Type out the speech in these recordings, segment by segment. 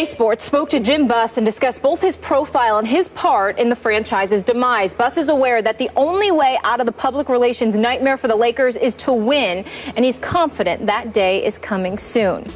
Sports spoke to Jim Buss and discussed both his profile and his part in the franchise's demise. Buss is aware that the only way out of the public relations nightmare for the Lakers is to win, and he's confident that day is coming soon.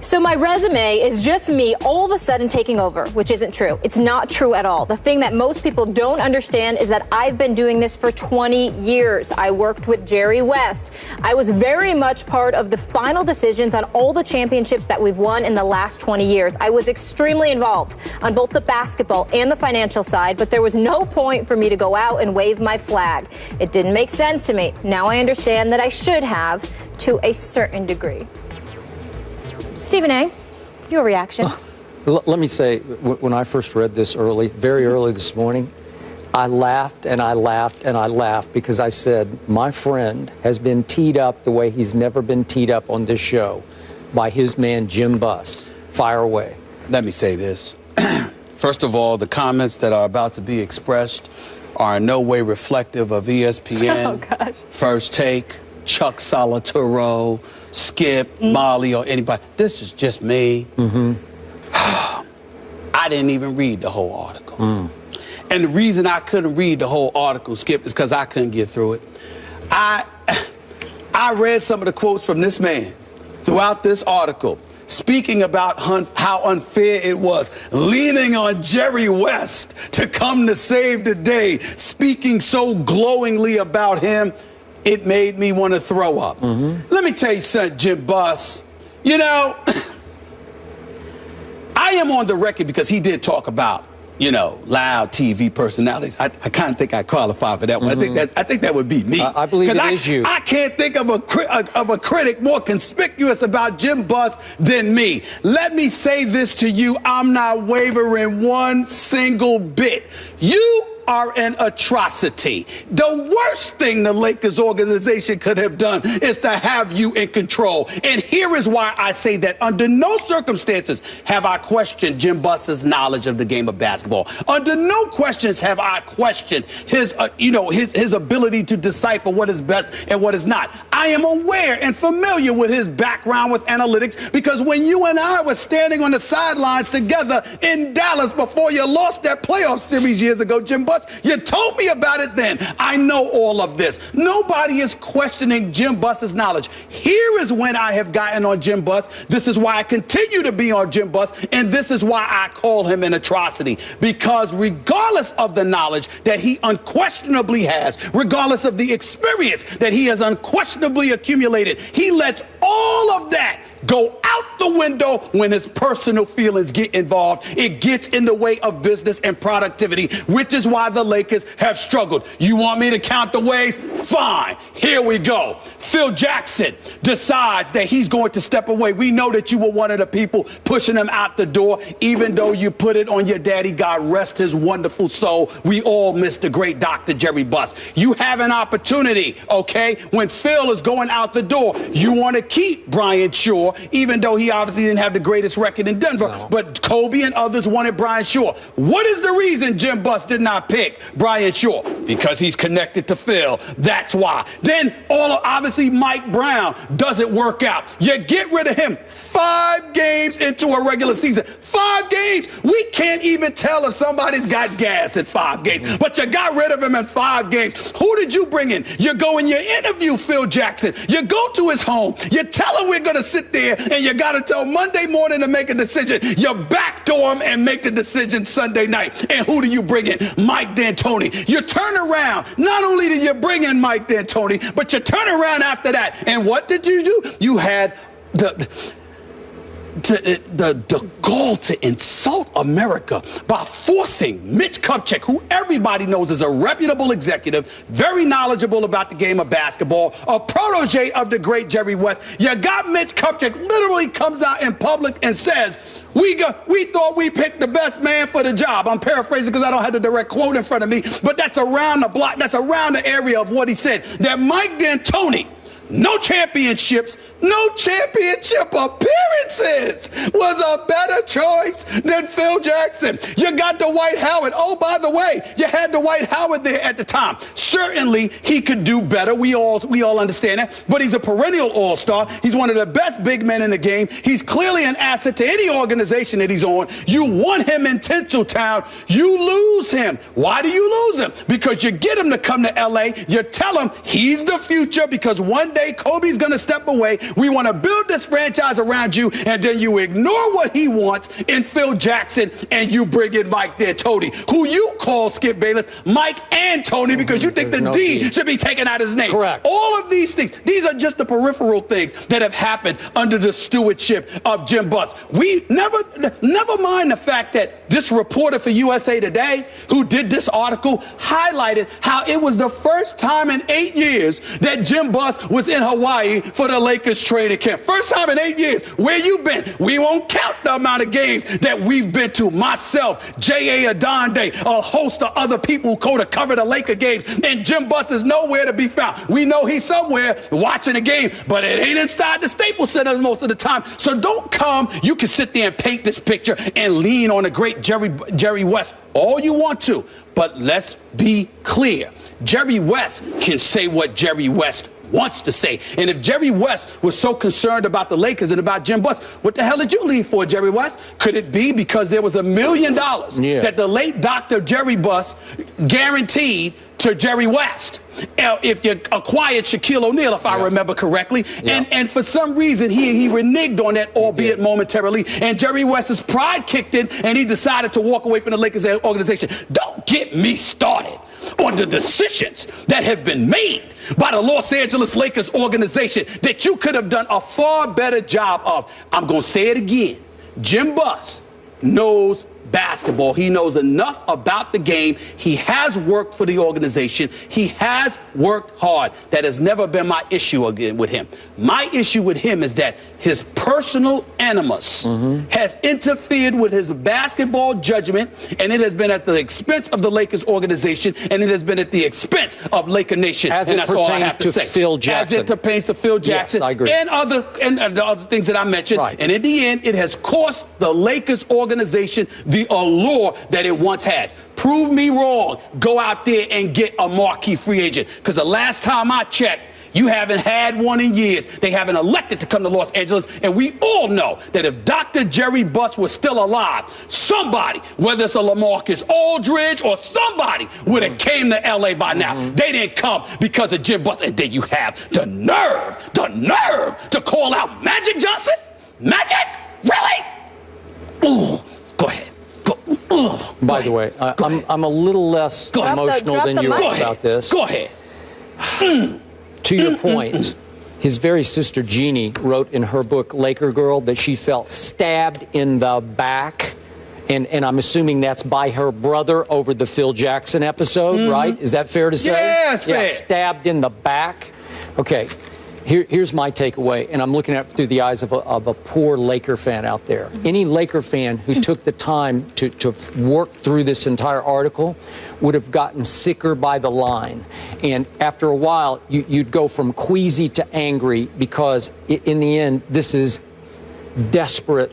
So my resume is just me all of a sudden taking over, which isn't true. It's not true at all. The thing that most people don't understand is that I've been doing this for 20 years. I worked with Jerry West. I was very much part of the final decisions on all the championships that we've won in the last 20 years. I was extremely involved on both the basketball and the financial side, but there was no point for me to go out and wave my flag. It didn't make sense to me. Now I understand that I should have, to a certain degree. Stephen A., your reaction? Let me say, when I first read this very early this morning, I laughed and I laughed and I laughed because I said, my friend has been teed up the way he's never been teed up on this show by his man, Jim Buss. Fire away. Let me say this. First of all, the comments that are about to be expressed are in no way reflective of ESPN, First Take, Chuck Solitaro, Skip, Molly, or anybody. This is just me. I didn't even read the whole article. And the reason I couldn't read the whole article, Skip, is because I couldn't get through it. I read some of the quotes from this man throughout this article, speaking about how unfair it was, leaning on Jerry West to come to save the day, speaking so glowingly about him. It made me want to throw up. Let me tell you something, Jim Buss. You know, I am on the record because he did talk about, you know, loud TV personalities. I kind of think I qualify for that one. I think that would be me. I believe it is you. I can't think of a critic more conspicuous about Jim Buss than me. Let me say this to you. I'm not wavering one single bit. You are an atrocity. The worst thing the Lakers organization could have done is to have you in control. And here is why I say that under no circumstances have I questioned Jim Buss's knowledge of the game of basketball. Under no questions have I questioned his ability to decipher what is best and what is not. I am aware and familiar with his background with analytics because when you and I were standing on the sidelines together in Dallas before you lost that playoff series years ago, Jim Buss, you told me about it then. I know all of this. Nobody is questioning Jim Buss's knowledge. Here is when I have gotten on Jim Buss. This is why I continue to be on Jim Buss, and this is why I call him an atrocity. Because regardless of the knowledge that he unquestionably has, regardless of the experience that he has unquestionably accumulated, he lets all of that go out the window when his personal feelings get involved. It gets in the way of business and productivity, which is why the Lakers have struggled. You want me to count the ways? Fine. Here we go. Phil Jackson decides that he's going to step away. We know that you were one of the people pushing him out the door, even though you put it on your daddy. God rest his wonderful soul. We all miss the great Dr. Jerry Buss. You have an opportunity, okay? When Phil is going out the door, you want to keep Brian Shaw, even though he obviously didn't have the greatest record in Denver. No. But Kobe and others wanted Brian Shaw. What is the reason Jim Buss did not pick Brian Shaw? Because he's connected to Phil. That's why. Then obviously Mike Brown doesn't work out. You get rid of him 5 games into a regular season. 5 games. We can't even tell if somebody's got gas in 5 games. But you got rid of him in 5 games. Who did you bring in? You go and you interview Phil Jackson. You go to his home. You tell him we're going to sit there and you got until Monday morning to make a decision. You backdoor him and make the decision Sunday night. And who do you bring in? Mike D'Antoni. You turn around. Not only did you bring in Mike D'Antoni, but you turn around after that. And what did you do? You had the gall to insult America by forcing Mitch Kupchak, who everybody knows is a reputable executive, very knowledgeable about the game of basketball, a protege of the great Jerry West. You got Mitch Kupchak literally comes out in public and says, we thought we picked the best man for the job. I'm paraphrasing because I don't have the direct quote in front of me, but that's around the block. That's around the area of what he said. That Mike D'Antoni no championships, no championship appearances, was a better choice than Phil Jackson. You got Dwight Howard. Oh, by the way, you had Dwight Howard there at the time. Certainly, he could do better. We all understand that. But he's a perennial all-star. He's one of the best big men in the game. He's clearly an asset to any organization that he's on. You want him in Tinseltown. You lose him. Why do you lose him? Because you get him to come to L.A. You tell him he's the future because one day Kobe's going to step away. We want to build this franchise around you, and then you ignore what he wants in Phil Jackson, and you bring in Mike D'Antoni, who you call Skip Bayless Mike and Tony because you think the D should be taken out of his name. Correct. All of these things, these are just the peripheral things that have happened under the stewardship of Jim Buss. We never mind the fact that this reporter for USA Today who did this article highlighted how it was the first time in 8 years that Jim Buss was in Hawaii for the Lakers training camp. First time in 8 years. Where you been? We won't count the amount of games that we've been to. Myself, J.A. Adonde, a host of other people who go to cover the Laker games, and Jim Buss is nowhere to be found. We know he's somewhere watching the game, but it ain't inside the Staples Center most of the time. So don't come. You can sit there and paint this picture and lean on the great Jerry West all you want to, but let's be clear. Jerry West can say what Jerry West wants to say. And if Jerry West was so concerned about the Lakers and about Jim Buss, what the hell did you leave for, Jerry West? Could it be because there was $1 million that the late Dr. Jerry Buss guaranteed to Jerry West if you acquired Shaquille O'Neal, if I remember correctly, and for some reason he reneged on that, albeit momentarily, and Jerry West's pride kicked in, and he decided to walk away from the Lakers organization. Don't get me started on the decisions that have been made by the Los Angeles Lakers organization that you could have done a far better job of. I'm going to say it again. Jim Buss knows basketball. He knows enough about the game. He has worked for the organization. He has worked hard. That has never been my issue again with him. My issue with him is that his personal animus has interfered with his basketball judgment, and it has been at the expense of the Lakers organization, and it has been at the expense of Laker Nation. As and it that's all I have to pertains to say. Phil Jackson. As it pertains to Phil Jackson, yes, I agree. and the other things that I mentioned. Right. And in the end, it has cost the Lakers organization the allure that it once has. Prove me wrong. Go out there and get a marquee free agent. Because the last time I checked, you haven't had one in years. They haven't elected to come to Los Angeles. And we all know that if Dr. Jerry Buss was still alive, somebody, whether it's a LaMarcus Aldridge or somebody, would have came to L.A. by now. They didn't come because of Jim Buss. And then you have the nerve to call out Magic Johnson? Magic? Really? Ooh, go ahead. By the way, I'm a little less emotional than you are about this. Go ahead. To your point, his very sister Jeannie wrote in her book Laker Girl that she felt stabbed in the back. And I'm assuming that's by her brother over the Phil Jackson episode, right? Is that fair to say? Yes, yeah, stabbed in the back. Okay. Here's my takeaway, and I'm looking at it through the eyes of a poor Laker fan out there. Any Laker fan who took the time to work through this entire article would have gotten sicker by the line. And after a while, you'd go from queasy to angry because, in the end, this is desperate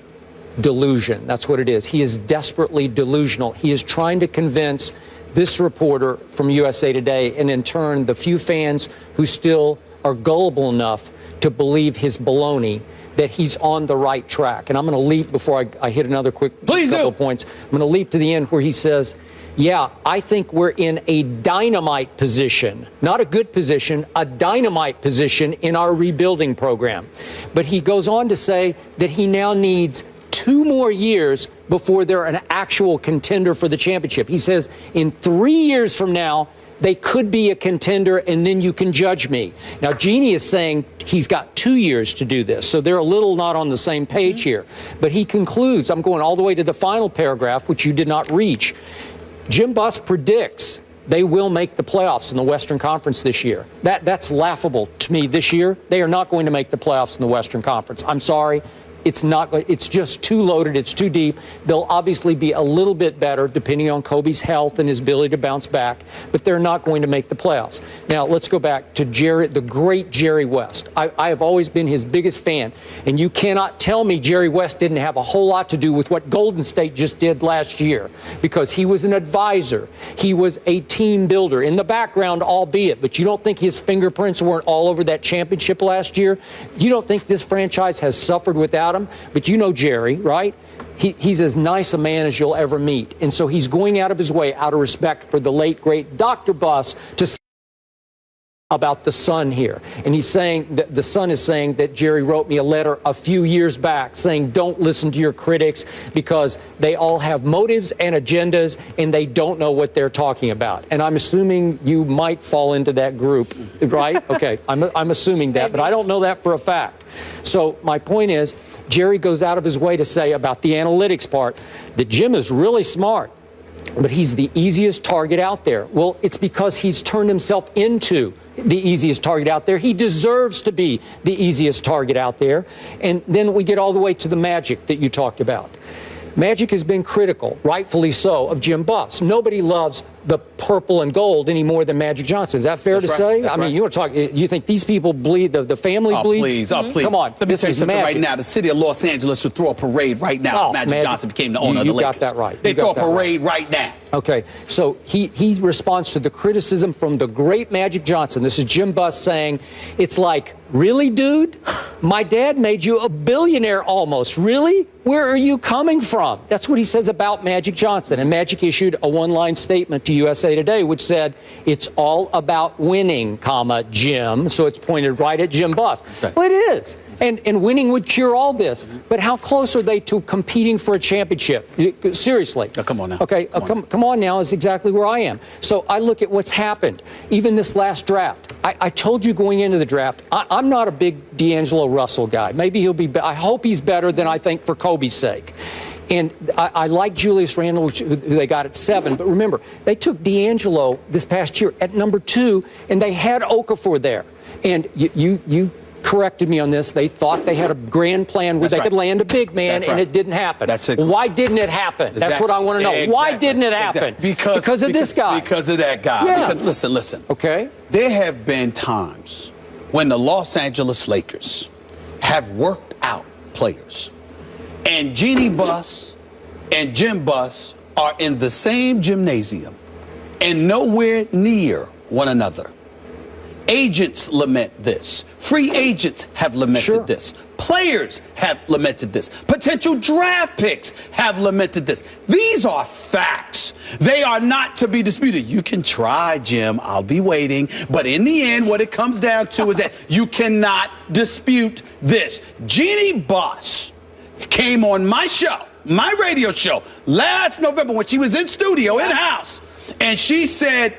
delusion. That's what it is. He is desperately delusional. He is trying to convince this reporter from USA Today, and in turn, the few fans who still are gullible enough to believe his baloney, that he's on the right track. And I'm going to leap before I hit another quick couple of points. I'm going to leap to the end where he says, yeah, I think we're in a dynamite position, not a good position, a dynamite position in our rebuilding program. But he goes on to say that he now needs 2 more years before they're an actual contender for the championship. He says in 3 years from now, they could be a contender, and then you can judge me. Now, Jeannie is saying he's got 2 years to do this, so they're a little not on the same page here. But he concludes, I'm going all the way to the final paragraph, which you did not reach. Jim Buss predicts they will make the playoffs in the Western Conference this year. That's laughable to me this year. They are not going to make the playoffs in the Western Conference. I'm sorry. It's not. It's just too loaded. It's too deep. They'll obviously be a little bit better depending on Kobe's health and his ability to bounce back, but they're not going to make the playoffs. Now, let's go back to the great Jerry West. I have always been his biggest fan, and you cannot tell me Jerry West didn't have a whole lot to do with what Golden State just did last year, because he was an advisor. He was a team builder in the background, albeit, but you don't think his fingerprints weren't all over that championship last year? You don't think this franchise has suffered without him? But you know Jerry, right? He's as nice a man as you'll ever meet. And so he's going out of his way, out of respect for the late, great Dr. Buss, to say about the Sun here. And he's saying that the Sun is saying that Jerry wrote me a letter a few years back saying, don't listen to your critics because they all have motives and agendas and they don't know what they're talking about. And I'm assuming you might fall into that group, right? Okay, I'm assuming that, but I don't know that for a fact. So my point is, Jerry goes out of his way to say about the analytics part that Jim is really smart, but he's the easiest target out there. Well, it's because he's turned himself into the easiest target out there. He deserves to be the easiest target out there. And then we get all the way to the Magic that you talked about. Magic has been critical, rightfully so, of Jim Buss. Nobody loves the purple and gold any more than Magic Johnson. Is that fair to say? I mean, you want to talk? You think these people bleed? The family bleeds? Please. Come on, Let me tell you something right now. The city of Los Angeles would throw a parade right now if Magic Johnson became the owner of the Lakers. You got that right. They throw a parade right now. Okay, so he responds to the criticism from the great Magic Johnson. This is Jim Buss saying, it's like, really, dude? My dad made you a billionaire almost. Really? Where are you coming from? That's what he says about Magic Johnson. And Magic issued a one-line statement to USA Today, which said, it's all about winning, comma, Jim. So it's pointed right at Jim Buss. Okay. Well, it is. And winning would cure all this. But how close are they to competing for a championship? Seriously. Oh, come on now. Okay, come on now is exactly where I am. So I look at what's happened. Even this last draft. I told you going into the draft, I'm not a big D'Angelo Russell guy. Maybe he'll be, I hope he's better than I think for Kobe's sake. And I like Julius Randle, who they got at 7. But remember, they took D'Angelo this past year at number 2, and they had Okafor there. And you corrected me on this. They thought they had a grand plan where they could land a big man, and it didn't happen. Why didn't it happen? Exactly. That's what I want to know. Exactly. Why didn't it happen? Because of this guy. Because of that guy. Yeah. Because, listen. Okay. There have been times when the Los Angeles Lakers have worked out players. And Jeannie Buss and Jim Buss are in the same gymnasium and nowhere near one another. Agents lament this. Free agents have lamented this. Players have lamented this. Potential draft picks have lamented this. These are facts. They are not to be disputed. You can try, Jim. I'll be waiting. But in the end, what it comes down to is that you cannot dispute this. Jeannie Buss came on my show, my radio show, last November when she was in studio, in-house, and she said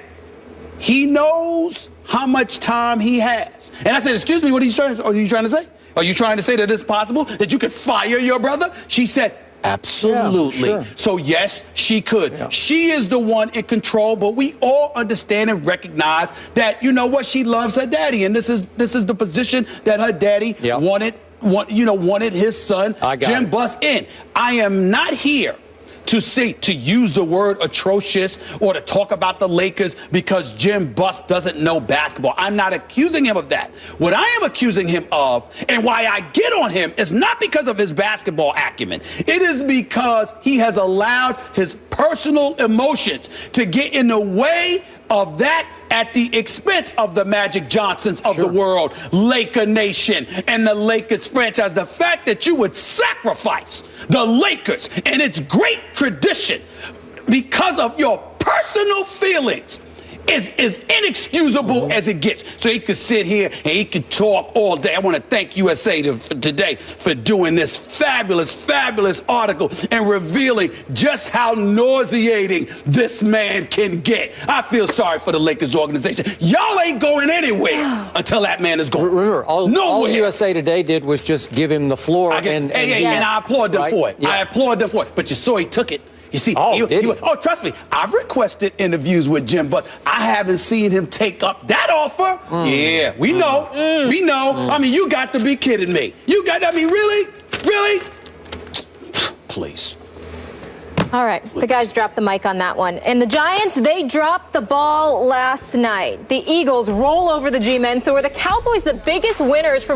he knows how much time he has. And I said, excuse me, what are you trying to say? Are you trying to say that it's possible that you could fire your brother? She said, absolutely. Yeah, sure. So, yes, she could. Yeah. She is the one in control, but we all understand and recognize that, you know what, she loves her daddy, and this is the position that her daddy wanted his son, Jim Buss, in. I am not here to use the word atrocious or to talk about the Lakers because Jim Buss doesn't know basketball. I'm not accusing him of that. What I am accusing him of, and why I get on him, is not because of his basketball acumen. It is because he has allowed his personal emotions to get in the way of that at the expense of the Magic Johnsons of the world, Laker Nation, and the Lakers franchise. The fact that you would sacrifice the Lakers and its great tradition because of your personal feelings is inexcusable as it gets. So he could sit here and he could talk all day. I want to thank USA Today for doing this fabulous, fabulous article and revealing just how nauseating this man can get. I feel sorry for the Lakers organization. Y'all ain't going anywhere until that man is gone. Remember, all USA Today did was just give him the floor. And I applaud them for it. Yeah. I applaud them for it. But you saw he took it. You see, trust me, I've requested interviews with Jim Buss. I haven't seen him take up that offer. Yeah, we know. We know. I mean, you got to be kidding me. Really? Really? Please. All right, the guys dropped the mic on that one. And the Giants, they dropped the ball last night. The Eagles roll over the G-men, so are the Cowboys the biggest winners from